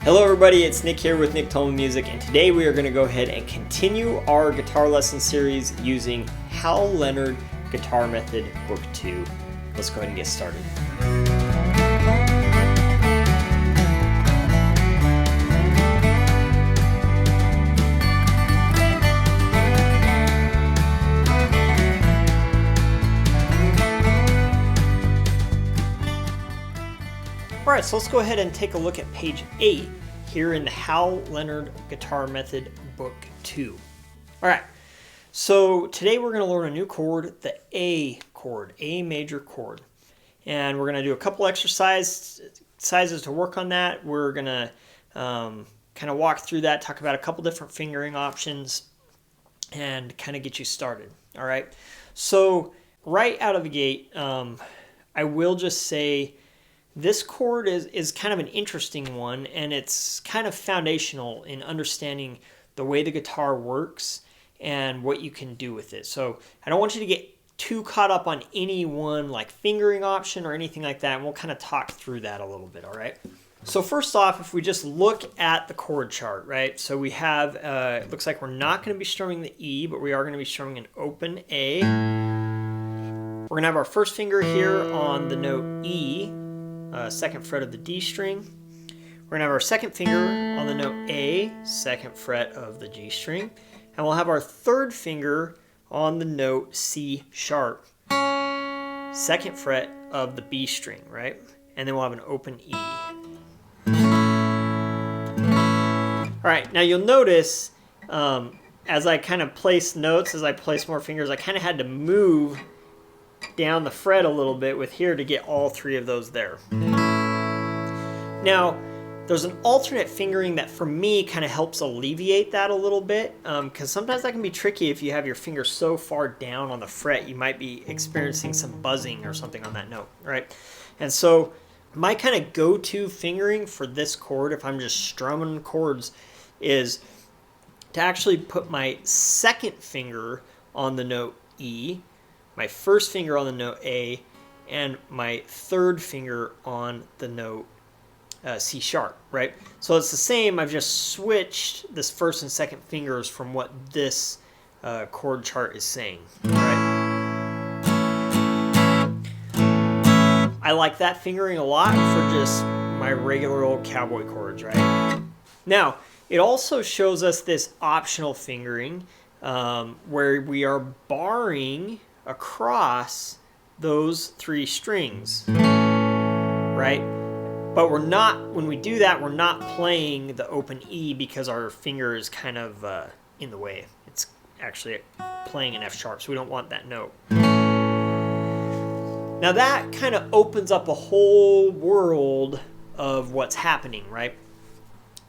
Hello everybody, it's Nick here with Nick Tolman Music, and today we are going to go ahead and continue our guitar lesson series using Hal Leonard Guitar Method Book 2. Let's go ahead and get started. Alright, so let's go ahead and take a look at page 8 here in the Hal Leonard Guitar Method Book 2. Alright, so today we're going to learn a new chord, the A chord, A major chord. And we're going to do a couple exercises to work on that. We're going to kind of walk through that, talk about a couple different fingering options, and kind of get you started. Alright, so right out of the gate, I will just say this chord is kind of an interesting one, and it's kind of foundational in understanding the way the guitar works and what you can do with it. So I don't want you to get too caught up on any one like fingering option or anything like that, and we'll kind of talk through that a little bit, all right? So first off, if we just look at the chord chart, right? So we have, it looks like we're not going to be strumming the E, but we are going to be strumming an open A. We're going to have our first finger here on the note E, second fret of the D string. We're going to have our second finger on the note A, second fret of the G string. And we'll have our third finger on the note C sharp, second fret of the B string, right? And then we'll have an open E. Alright, now you'll notice as I kind of place notes, as I place more fingers, I kind of had to move down the fret a little bit with here to get all three of those there. Now, there's an alternate fingering that for me kind of helps alleviate that a little bit, because sometimes that can be tricky if you have your finger so far down on the fret. You might be experiencing some buzzing or something on that note, right? And so my kind of go-to fingering for this chord, if I'm just strumming chords, is to actually put my second finger on the note E, my first finger on the note A, and my third finger on the note C sharp, right? So it's the same, I've just switched this first and second fingers from what this chord chart is saying, right? I like that fingering a lot for just my regular old cowboy chords, right? Now, it also shows us this optional fingering where we are barring across those three strings, right? But we're not, when we do that, we're not playing the open E because our finger is kind of in the way. It's actually playing an F sharp, so we don't want that note. Now that kind of opens up a whole world of what's happening, right?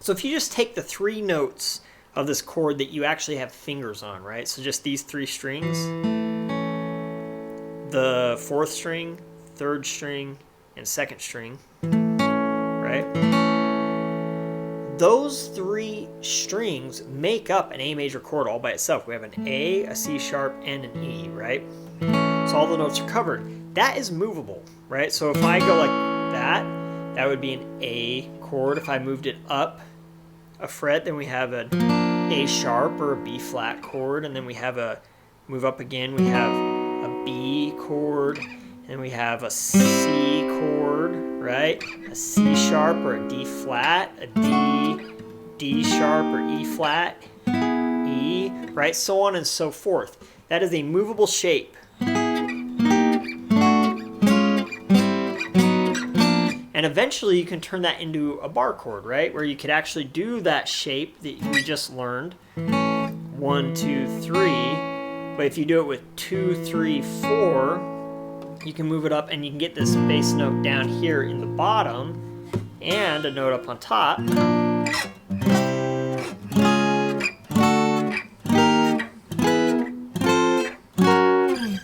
So if you just take the three notes of this chord that you actually have fingers on, right? So just these three strings, the fourth string, third string, and second string, right? Those three strings make up an A major chord all by itself. We have an A, a C sharp, and an E, right? So all the notes are covered. That is movable, right? So if I go like that, that would be an A chord. If I moved it up a fret, then we have an A sharp or a B flat chord, and then we have a move up again, we have a B chord, and we have a C chord, right? A C sharp or a D flat, a D sharp or E flat, E, right? So on and so forth. That is a movable shape. And eventually you can turn that into a bar chord, right? Where you could actually do that shape that we just learned. 1, 2, 3. But if you do it with 2, 3, 4, you can move it up and you can get this bass note down here in the bottom and a note up on top.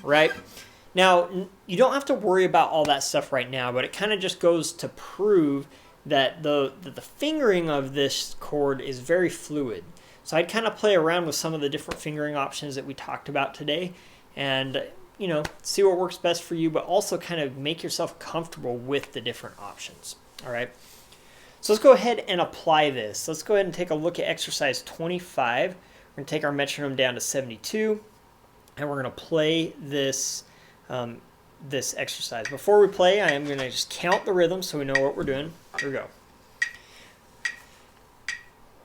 Right? Now, you don't have to worry about all that stuff right now, but it kind of just goes to prove that the fingering of this chord is very fluid. So I'd kind of play around with some of the different fingering options that we talked about today and, you know, see what works best for you, but also kind of make yourself comfortable with the different options. All right. So let's go ahead and apply this. Let's go ahead and take a look at exercise 25. We're going to take our metronome down to 72, and we're going to play this, this exercise. Before we play, I am going to just count the rhythm so we know what we're doing. Here we go.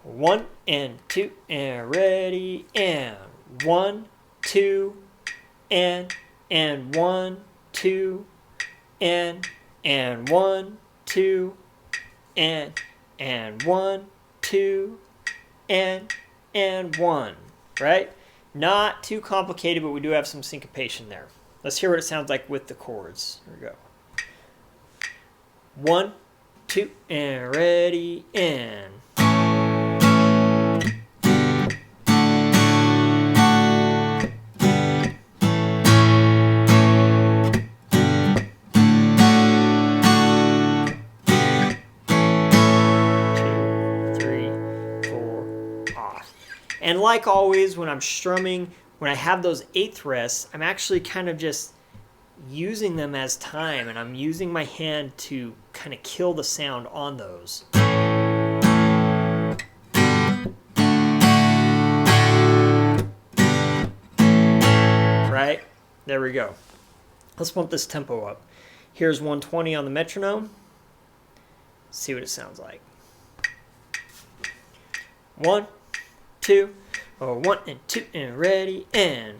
1 and 2 and ready, and 1, 2, and 1, 2, and 1, 2, and 1, 2, and 1, right? Not too complicated, but we do have some syncopation there. Let's hear what it sounds like with the chords. Here we go. 1, 2, and ready, and. And like always, when I'm strumming, when I have those eighth rests, I'm actually kind of just using them as time, and I'm using my hand to kind of kill the sound on those. Right? There we go. Let's bump this tempo up. Here's 120 on the metronome. See what it sounds like. 1, 2, 1 and 2 and ready, and.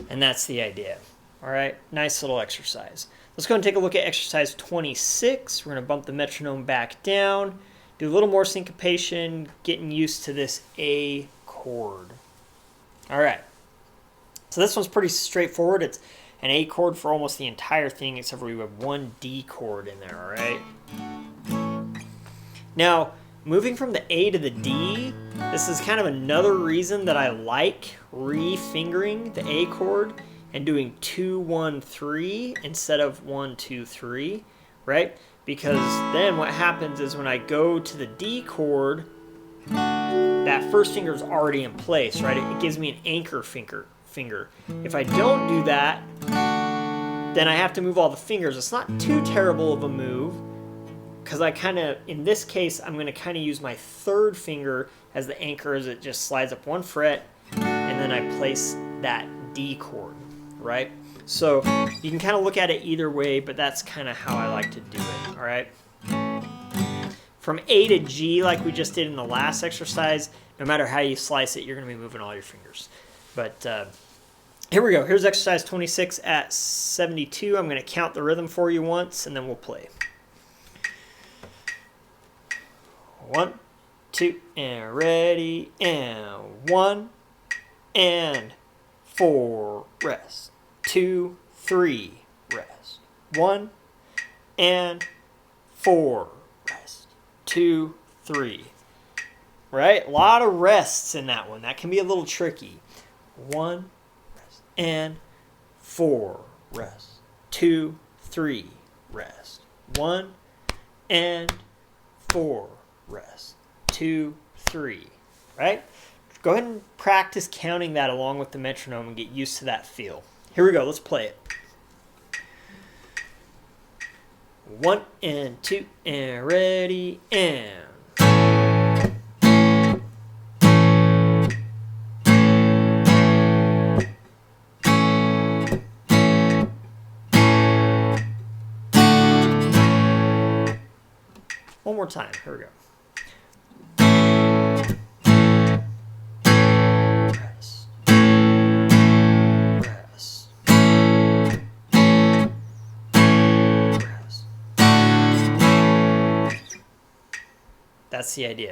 And that's the idea. All right, nice little exercise. Let's go and take a look at exercise 26. We're going to bump the metronome back down, do a little more syncopation, getting used to this A chord. All right. So this one's pretty straightforward. It's an A chord for almost the entire thing, except for we have one D chord in there, all right? Now, moving from the A to the D, this is kind of another reason that I like re-fingering the A chord and doing 2, 1, 3 instead of 1, 2, 3, right? Because then what happens is when I go to the D chord, that first finger is already in place, right? It gives me an anchor finger. If I don't do that, then I have to move all the fingers. It's not too terrible of a move, because I kind of, in this case, I'm going to kind of use my third finger as the anchor as it just slides up one fret, and then I place that D chord, right? So you can kind of look at it either way, but that's kind of how I like to do it, all right? From A to G, like we just did in the last exercise, no matter how you slice it, you're going to be moving all your fingers. But here we go. Here's exercise 26 at 72. I'm going to count the rhythm for you once, and then we'll play. 1, 2, and ready, and 1, and 4, rest. 2, 3, rest. 1, and 4, rest. 2, 3. Right? A lot of rests in that one. That can be a little tricky. 1, rest, and 4, rest. 2, 3, rest. 1, and 4, rest. 2, 3, right? Go ahead and practice counting that along with the metronome and get used to that feel. Here we go, let's play it. 1 and 2 and ready, and. One more time. Here we go. Rest. Rest. Rest. That's the idea.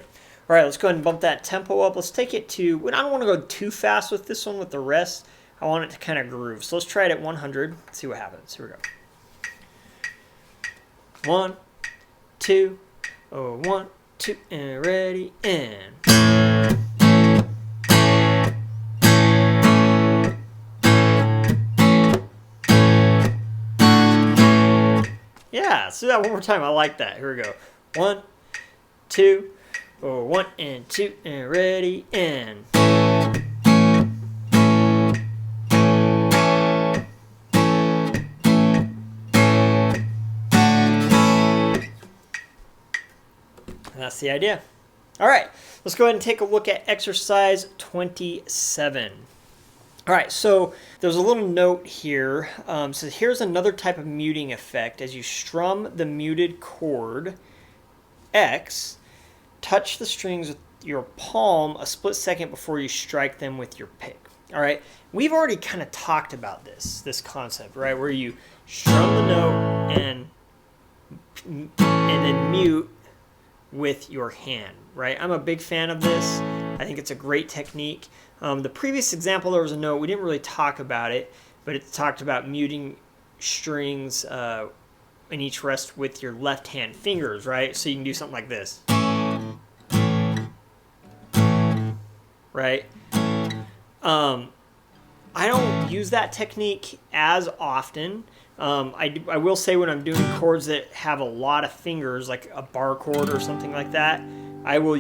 All right, let's go ahead and bump that tempo up. Let's take it to, I don't want to go too fast with this one with the rest. I want it to kind of groove. So let's try it at 100. See what happens. Here we go. 1, 2. 1, 2, and ready, and. Yeah, let's do that one more time. I like that. Here we go. 1, 2, Oh, 1 and 2 and ready and. That's the idea. All right, let's go ahead and take a look at exercise 27. All right, so there's a little note here. So here's another type of muting effect. As you strum the muted chord X, touch the strings with your palm a split second before you strike them with your pick. All right, we've already kind of talked about this concept, right? Where you strum the note and then mute with your hand, right? I'm a big fan of this. I think it's a great technique. The previous example, there was a note, we didn't really talk about it, but it talked about muting strings in each rest with your left hand fingers, right? So you can do something like this, right? I don't use that technique as often. I will say when I'm doing chords that have a lot of fingers, like a bar chord or something like that, I will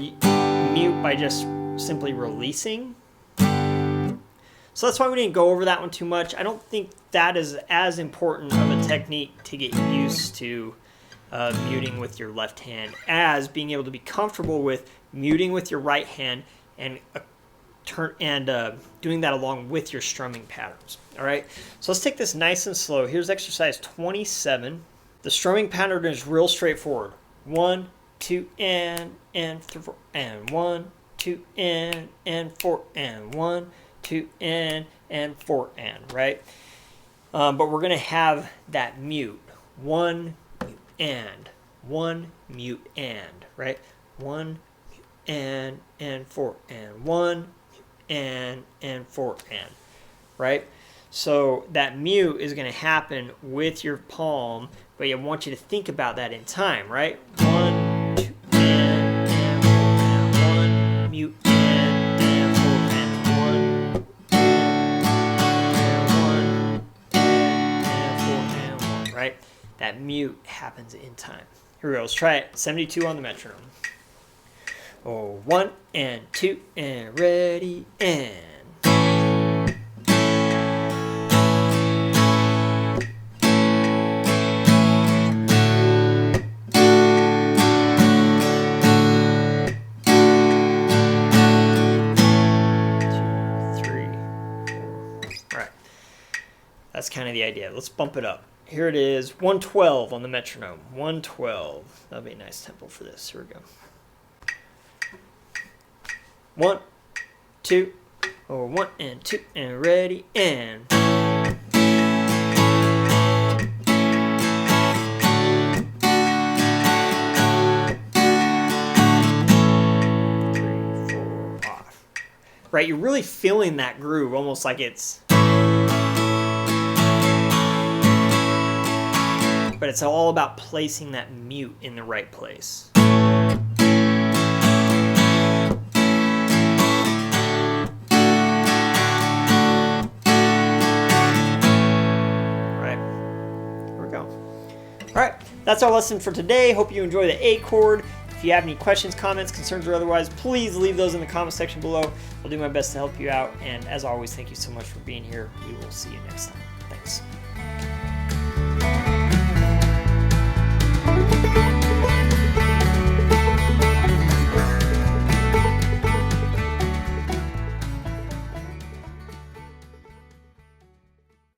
mute by just simply releasing. So that's why we didn't go over that one too much. I don't think that is as important of a technique to get used to muting with your left hand as being able to be comfortable with muting with your right hand and doing that along with your strumming patterns. All right, so let's take this nice and slow. Here's exercise 27. The strumming pattern is real straightforward. 1, 2, and 3, and 1, 2, and 4, and 1, 2, and 4, and, right? But we're going to have that mute. 1, mute, and. 1, mute, and, right? 1, mute, and 4, and. 1, mute, and 4, and, right? So that mute is going to happen with your palm, but I want you to think about that in time, right? 1, 2, and 4, and 1, mute, and 4, and 1, and 1, and 4, and 1, right? That mute happens in time. Here we go. Let's try it. 72 on the metronome. Oh, 1 and 2 and ready and. That's kind of the idea. Let's bump it up. Here it is, 112 on the metronome. 112. That'll be a nice tempo for this. Here we go. 1, 2, oh, 1 and 2 and ready and. 3, 4, off. Right, you're really feeling that groove, almost like it's. But it's all about placing that mute in the right place. Right, here we go. All right, that's our lesson for today. Hope you enjoy the A chord. If you have any questions, comments, concerns, or otherwise, please leave those in the comment section below. I'll do my best to help you out. And as always, thank you so much for being here. We will see you next time. Thanks.